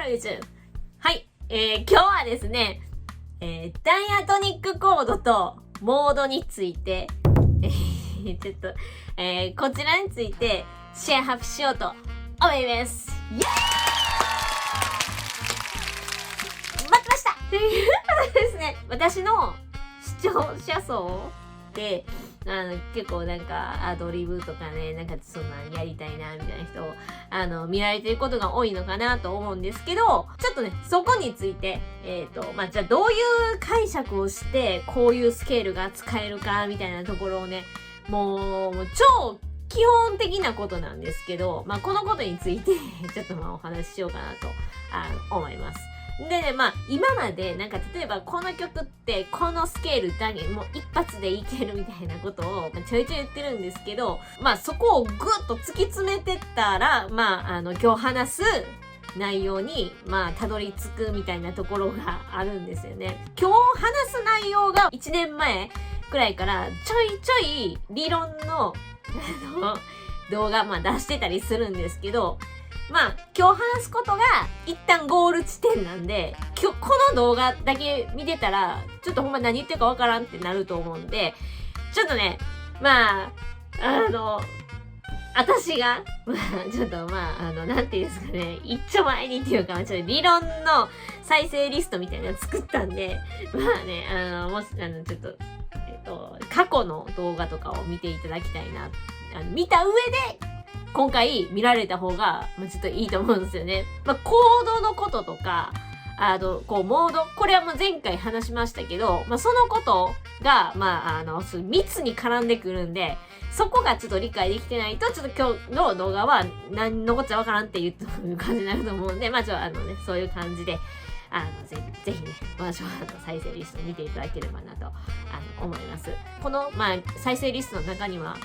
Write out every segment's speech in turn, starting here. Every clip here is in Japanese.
ハロー YouTube。はい、今日はですね、ダイアトニックコードとモードについて、ちょっと、こちらについてシェア発表しようと思います。イエーイ待ってましたということでですね、私の視聴者層で、結構なんかアドリブとかね、なんかそんなんやりたいなみたいな人を見られてることが多いのかなと思うんですけど、ちょっとねそこについてじゃあどういう解釈をしてこういうスケールが使えるかみたいなところをね、もう超基本的なことなんですけど、このことについてちょっとお話ししようかなと思います。でね、今までなんか例えばこの曲ってこのスケールだけもう一発でいけるみたいなことをちょいちょい言ってるんですけど、そこをぐっと突き詰めてったら今日話す内容にたどり着くみたいなところがあるんですよね。今日話す内容が1年前くらいからちょいちょい理論の動画出してたりするんですけど、今日話すことが一旦ゴール地点なんで、この動画だけ見てたらちょっとほんま何言ってるかわからんってなると思うんで、ちょっとね私がちょっとなんていうんですかね、一丁前にっていうかちょっと理論の再生リストみたいなの作ったんで、もしちょっと過去の動画とかを見ていただきたいな、見た上で今回見られた方がちょっといいと思うんですよね。コードのこととか、モード、これはもう前回話しましたけど、そのことが密に絡んでくるんで、そこがちょっと理解できてないと、ちょっと今日の動画は何のこっちゃわからんっていう感じになると思うんで、そういう感じでぜひね、私は再生リスト見ていただければなと思います。この再生リストの中には、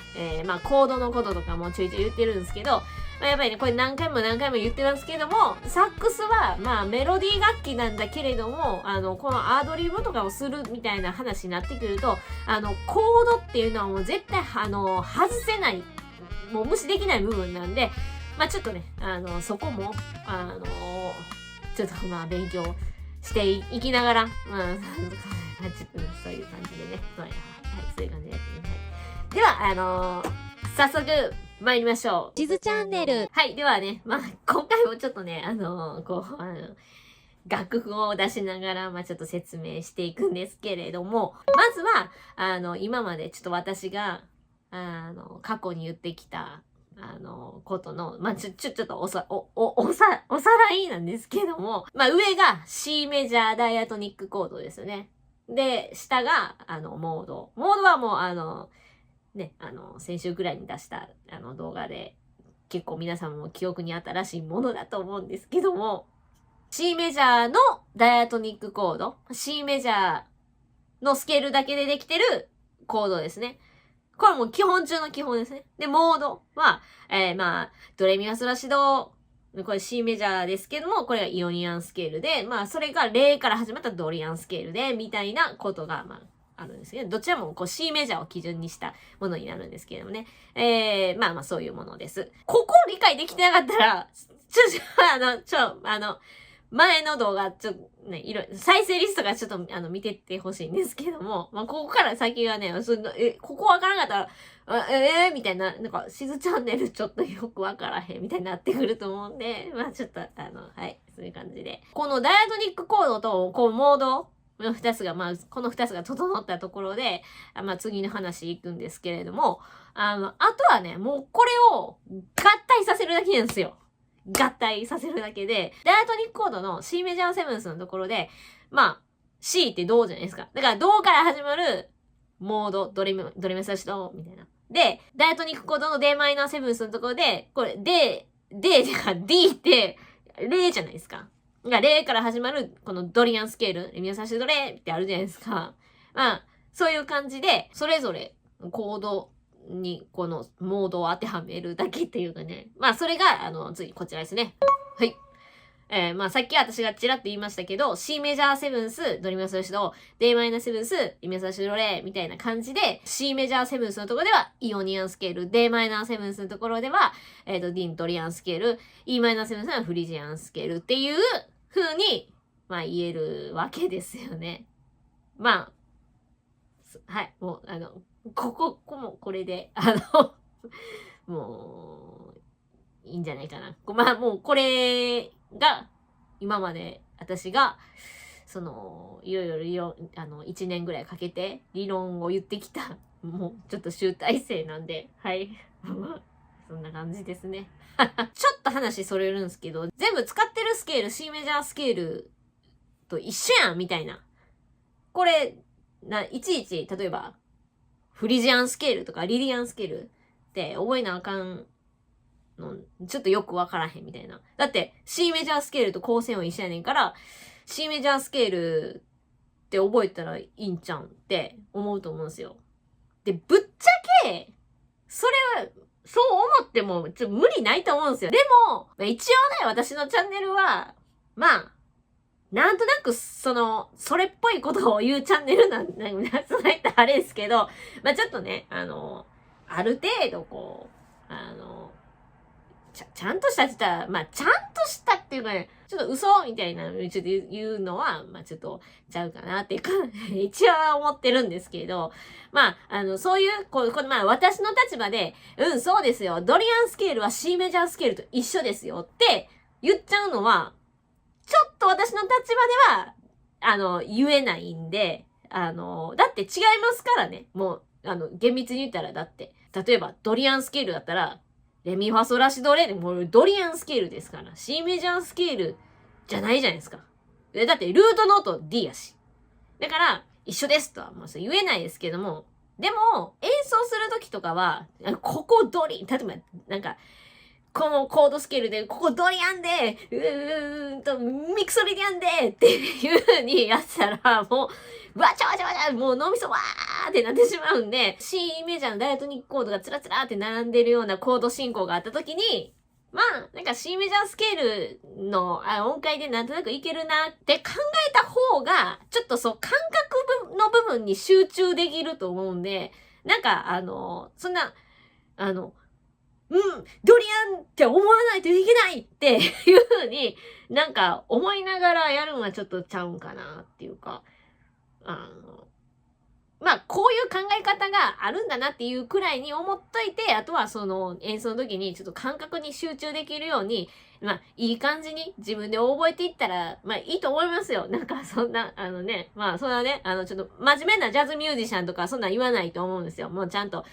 コードのこととかもちょいちょい言ってるんですけど、やっぱりねこれ何回も言ってますけども、サックスはメロディー楽器なんだけれども、このアドリブとかをするみたいな話になってくると、コードっていうのはもう絶対外せない、もう無視できない部分なんで、ちょっとねそこもちょっと勉強していきながら、ちょっとそういう感じでね、そういう感じでやってみたい。では、早速参りましょう。地図チャンネル。はい、ではね、今回もちょっとね、楽譜を出しながら、ちょっと説明していくんですけれども、まずは、今までちょっと私が、過去に言ってきた、ことの、ちょっとおさらいなんですけども、上が C メジャーダイアトニックコードですよね。で、下が、モード。モードはもう、先週くらいに出した、動画で、結構皆さんも記憶に新しいものだと思うんですけども、C メジャーのダイアトニックコード、C メジャーのスケールだけでできてるコードですね。これも基本中の基本ですね。で、モードは、ドレミファソラシド、これ C メジャーですけども、これがイオニアンスケールで、それが0から始まったドリアンスケールで、みたいなことが、あるんですけど、どちらもC メジャーを基準にしたものになるんですけれどもね。そういうものです。ここを理解できてなかったら、前の動画、再生リストがちょっと、見てってほしいんですけども、ここから先はね、ここわからなかったら、みたいな、しずチャンネルちょっとよくわからへんみたいになってくると思うんで、ちょっと、はい、そういう感じで。このダイアトニックコードと、モードの二つが、この二つが整ったところで、次の話行くんですけれども、あとはね、もうこれを合体させるだけなんですよ。合体させるだけで、ダイアトニックコードの C メジャーセブンスのところで、C ってドじゃないですか。だからドから始まるモード、ドレミファソラシドみたいな。で、ダイアトニックコードの d マイナーセブンスのところで、これ D が D って0じゃないですか。だから0から始まるこのドリアンスケール、レミファソラシドレってあるじゃないですか。そういう感じで、それぞれコードにこのモードを当てはめるだけっていうかね。それが、次こちらですね。はい。まあさっき私がちらっと言いましたけど、C メジャーセブンス、ドリミファソラシド、D マイナーセブンス、リミファソラシドレみたいな感じで、C メジャーセブンスのところではイオニアンスケール、D マイナーセブンスのところでは、ディントリアンスケール、E マイナーセブンスはフリジアンスケールっていう風に、まあ言えるわけですよね。まあ、はい、もう、これで、もう、いいんじゃないかな。まあもうこれが、今まで私が、いろいろ1年ぐらいかけて理論を言ってきた、もうちょっと集大成なんで、はい。そんな感じですね。ちょっと話それるんですけど、全部使ってるスケール、C メジャースケールと一緒やんみたいな。これ、いちいち、例えば、フリジアンスケールとかリリアンスケールって覚えなあかんの、ちょっとよくわからへんみたいな。だって C メジャースケールと構成音一緒やねんから、C メジャースケールって覚えたらいいんちゃうんって思うと思うんですよ。で、ぶっちゃけ、それ、そう思っても無理ないと思うんですよ。でも、一応ね、私のチャンネルは、まあ、なんとなく、それっぽいことを言うチャンネルそう言ったらあれですけど、まあちょっとね、ある程度こう、ちゃんとしたって言ったら、まあちゃんとしたっていうかね、ちょっと嘘みたいなのちょっと言うのは、まあちょっとちゃうかなっていうか、一応は思ってるんですけど、まあ、そういう、まあ私の立場で、そうですよ。ドリアンスケールは C メジャースケールと一緒ですよって言っちゃうのは、ちょっと私の立場では、言えないんで、だって違いますからね。もう、厳密に言ったら、だって、例えば、ドリアンスケールだったら、レミファソラシドレでもうドリアンスケールですから、C メジャースケールじゃないじゃないですか。だって、ルートノート D やし。だから、一緒ですとは、まあ、言えないですけども、でも、演奏するときとかは、ここドリ、例えば、なんか、このコードスケールで、ここドリアンで、ミクソリディアンで、っていう風にやったら、もう、わちゃわちゃわちゃ、もう脳みそわーってなってしまうんで、C メジャーのダイアトニックコードがつらつらって並んでるようなコード進行があった時に、まあ、なんか C メジャースケールの音階でなんとなくいけるなって考えた方が、ちょっと感覚の部分に集中できると思うんで、なんか、そんな、ドリアンって思わないといけないっていう風になんか思いながらやるのはちょっとちゃうんかなっていうか、まあ、こういう考え方があるんだなっていうくらいに思っといて、あとは演奏の時にちょっと感覚に集中できるように、まあ、いい感じに自分で覚えていったら、まあ、いいと思いますよ。なんか、そんな、まあ、そんなね、ちょっと真面目なジャズミュージシャンとかそんなん言わないと思うんですよ。もうちゃんと、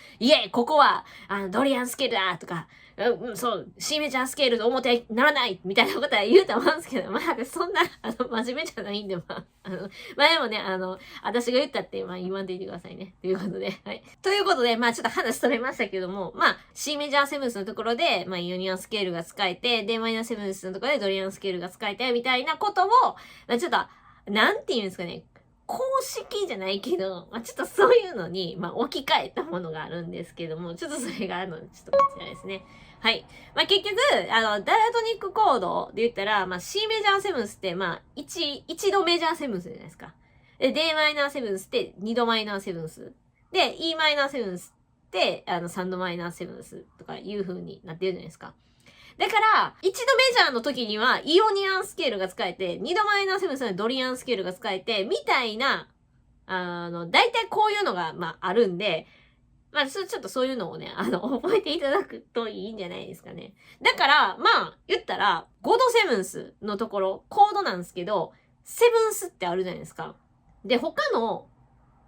ここは、ドリアンスケールだとか、そう、C メジャースケールと表ならないみたいなことは言うと思うんですけど、まあ、そんな、真面目じゃないんで、まあ、まあでもね、私が言ったって、まあ言わんでいてくださいね。ということで、はい。ということで、まあちょっと話それましたけども、まあ C メジャーセブンスのところで、まあユニアンスケールが使えて、D マイナーセブンスのところでドリアンスケールが使えて、みたいなことを、まあちょっと、なんて言うんですかね、公式じゃないけど、まあちょっとそういうのに、まあ置き換えたものがあるんですけども、ちょっとそれがちょっとこちらですね。はい。まあ、結局、ダイアトニックコードで言ったら、まあ、C メジャーセブンスって、まあ、一度メジャーセブンスじゃないですか。で、D マイナーセブンスって二度マイナーセブンス。で、E マイナーセブンスって、三度マイナーセブンスとかいう風になってるじゃないですか。だから、一度メジャーの時には、イオニアンスケールが使えて、二度マイナーセブンスはドリアンスケールが使えて、みたいな、大体こういうのが、まあ、あるんで、まあ、ちょっとそういうのをね、覚えていただくといいんじゃないですかね。だから、まあ、言ったら、5度セブンスのところ、コードなんですけど、セブンスってあるじゃないですか。で、他の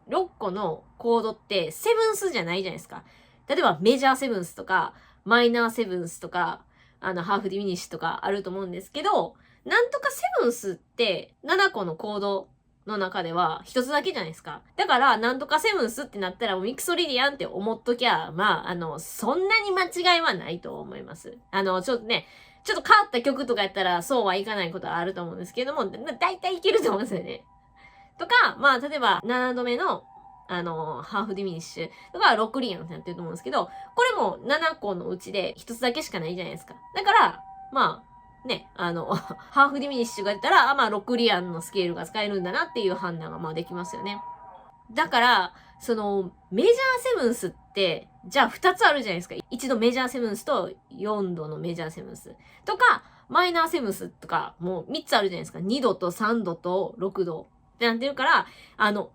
6個のコードって、セブンスじゃないじゃないですか。例えば、メジャーセブンスとか、マイナーセブンスとか、ハーフディミニッシュとかあると思うんですけど、なんとかセブンスって7個のコードの中では一つだけじゃないですか。だから、なんとかセブンスってなったらミクソリディアンって思っときゃ、まあ、そんなに間違いはないと思います。ちょっとね、ちょっと変わった曲とかやったらそうはいかないことはあると思うんですけども、だいたいいけると思うんですよね。とか、まあ、例えば、7度目の、ハーフディミニッシュとか、6リアンってなってると思うんですけど、これも7個のうちで1つだけしかないじゃないですか。だから、まあ、ね、ハーフディミニッシュが出たら、まあ、6リアンのスケールが使えるんだなっていう判断がまあできますよね。だから、メジャーセブンスって、じゃあ2つあるじゃないですか。1度メジャーセブンスと4度のメジャーセブンス。とか、マイナーセブンスとか、もう3つあるじゃないですか。2度と3度と6度。ってなってるから、何の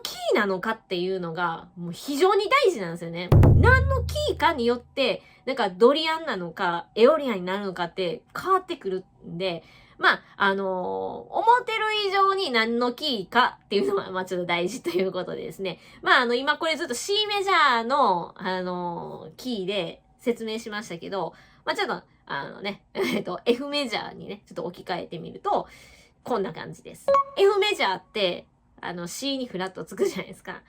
キーなのかっていうのが、もう非常に大事なんですよね。何のキーかによって、なんかドリアンなのか、エオリアンになるのかって変わってくるんで、まあ、思ってる以上に何のキーかっていうのは、まあちょっと大事ということでですね。まあ今これずっと C メジャーの、キーで説明しましたけど、まあちょっと、F メジャーにね、ちょっと置き換えてみると、こんな感じです。F メジャーって、C にフラットつくじゃないですか。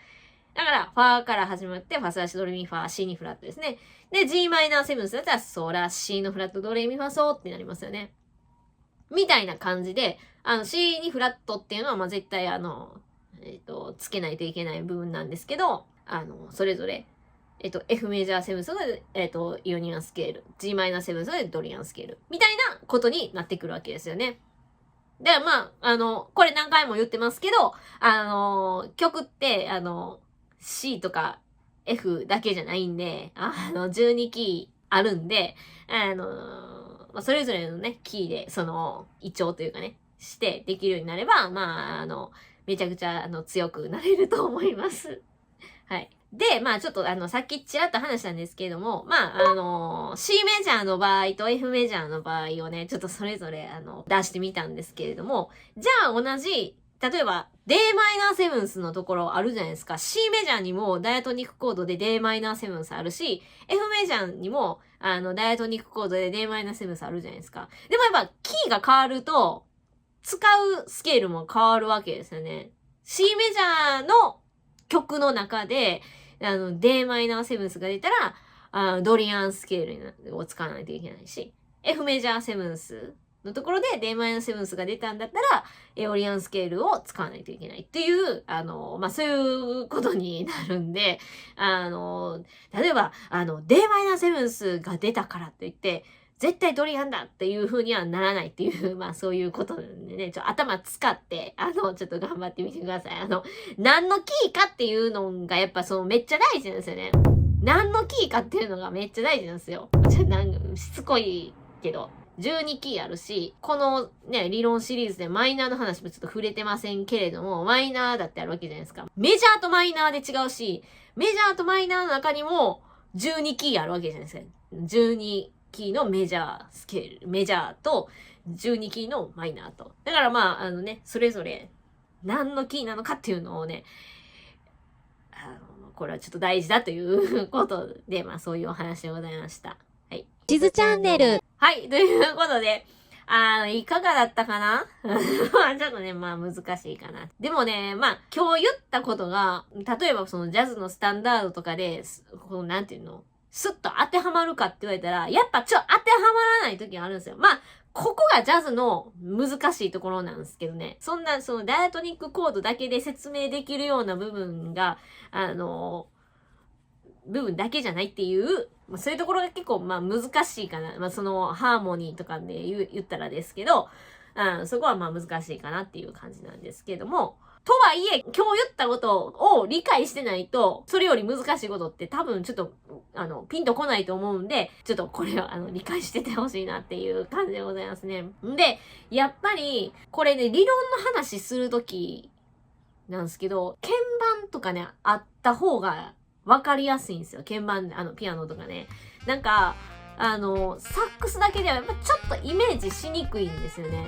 だから、ファーから始まって、ファソラシドレミファー、C にフラットですね。で、G マイナーセブンスだったら、ソラ、C のフラット、ドレミファソってなりますよね。みたいな感じで、C にフラットっていうのは、まあ、絶対つけないといけない部分なんですけど、それぞれ、F メジャーセブンスが、イオニアンスケール、G マイナーセブンスがドリアンスケール、みたいなことになってくるわけですよね。で、まあ、これ何回も言ってますけど、曲って、C とか F だけじゃないんで、12キーあるんで、まあ、それぞれのね、キーで、イチョウというかね、してできるようになれば、まあ、めちゃくちゃ、強くなれると思います。はい。で、まあちょっとさっきちらっと話したんですけれども、まあC メジャーの場合と F メジャーの場合をね、ちょっとそれぞれ出してみたんですけれども、じゃあ同じ、例えば d マイナーセブンスのところあるじゃないですか。C メジャーにもダイアトニックコードで d マイナーセブンスあるし、F メジャーにもダイアトニックコードで d マイナーセブンスあるじゃないですか。でもやっぱキーが変わると、使うスケールも変わるわけですよね。C メジャーの曲の中で、d マイナーセブンスが出たら、ドリアンスケールを使わないといけないし、F メジャーセブンスのところで d マイナーセブンスが出たんだったら、エオリアンスケールを使わないといけないっていう、まあ、そういうことになるんで、例えば、d マイナーセブンスが出たからといって、絶対ドリアンだっていう風にはならないっていう、まあそういうことでね、頭使って、ちょっと頑張ってみてください。何のキーかっていうのがやっぱめっちゃ大事なんですよね。何のキーかっていうのがめっちゃ大事なんですよ。しつこいけど。12キーあるし、このね、理論シリーズでマイナーの話もちょっと触れてませんけれども、マイナーだってあるわけじゃないですか。メジャーとマイナーで違うし、メジャーとマイナーの中にも12キーあるわけじゃないですか。12キーのメジャースケール、メジャーと12キーのマイナーと。だからまあ、それぞれ何のキーなのかっていうのをね、これはちょっと大事だということで、まあそういうお話でございました。はい。地図チャンネル。はい。ということで、いかがだったかなちょっとね、まあ難しいかな。でもね、まあ今日言ったことが、例えばジャズのスタンダードとかで、なんていうのスッと当てはまるかって言われたら、やっぱ当てはまらない時があるんですよ。まあ、ここがジャズの難しいところなんですけどね。そんな、ダイアトニックコードだけで説明できるような部分が、部分だけじゃないっていう、まあ、そういうところが結構、まあ難しいかな。まあハーモニーとかで言ったらですけど、そこはまあ難しいかなっていう感じなんですけども、とはいえ、今日言ったことを理解してないと、それより難しいことって多分ちょっと、ピンとこないと思うんで、ちょっとこれを理解しててほしいなっていう感じでございますね。で、やっぱり、これね、理論の話するときなんですけど、鍵盤とかね、あった方がわかりやすいんですよ。鍵盤、ピアノとかね。なんか、サックスだけではやっぱちょっとイメージしにくいんですよね。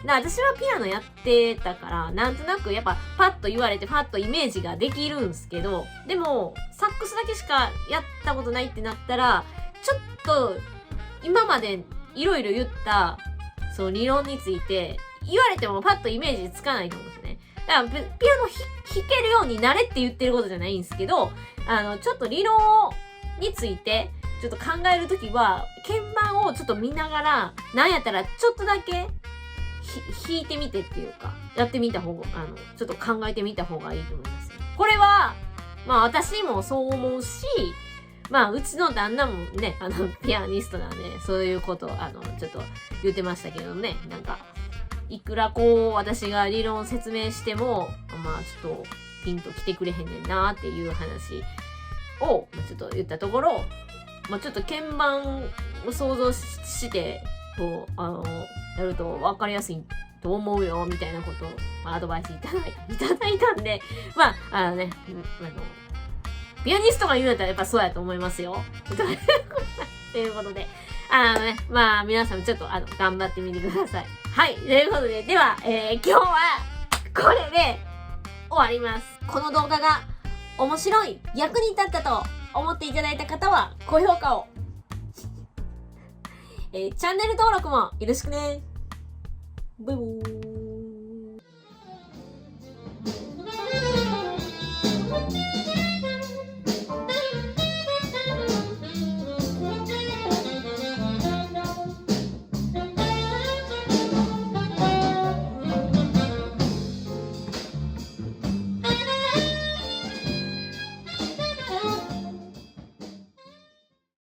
私はピアノやってたから、なんとなくやっぱパッと言われてパッとイメージができるんすけど、でも、サックスだけしかやったことないってなったら、ちょっと、今までいろいろ言った、理論について、言われてもパッとイメージつかないと思うんですよね。だから、ピアノ弾けるようになれって言ってることじゃないんですけど、ちょっと理論について、ちょっと考えるときは、鍵盤をちょっと見ながら、なんやったらちょっとだけ、弾いてみてっていうか、やってみた方が、ちょっと考えてみた方がいいと思います。これは、まあ私もそう思うし、まあうちの旦那もねピアニストなんでそういうことちょっと言ってましたけどね、なんかいくらこう私が理論説明してもまあちょっとピンと来てくれへんねんなっていう話をちょっと言ったところ、まあ、ちょっと鍵盤を想像してこうやると分かりやすいと思うよみたいなことを、まあ、アドバイスいただいたんで、まあピアニストが言うんだったらやっぱそうやと思いますよ。ということで、まあ皆さんちょっと頑張ってみてください。はい、ということで、では、今日はこれで終わります。この動画が面白い、役に立ったと思っていただいた方は高評価を、チャンネル登録もよろしくね。バイバーイ。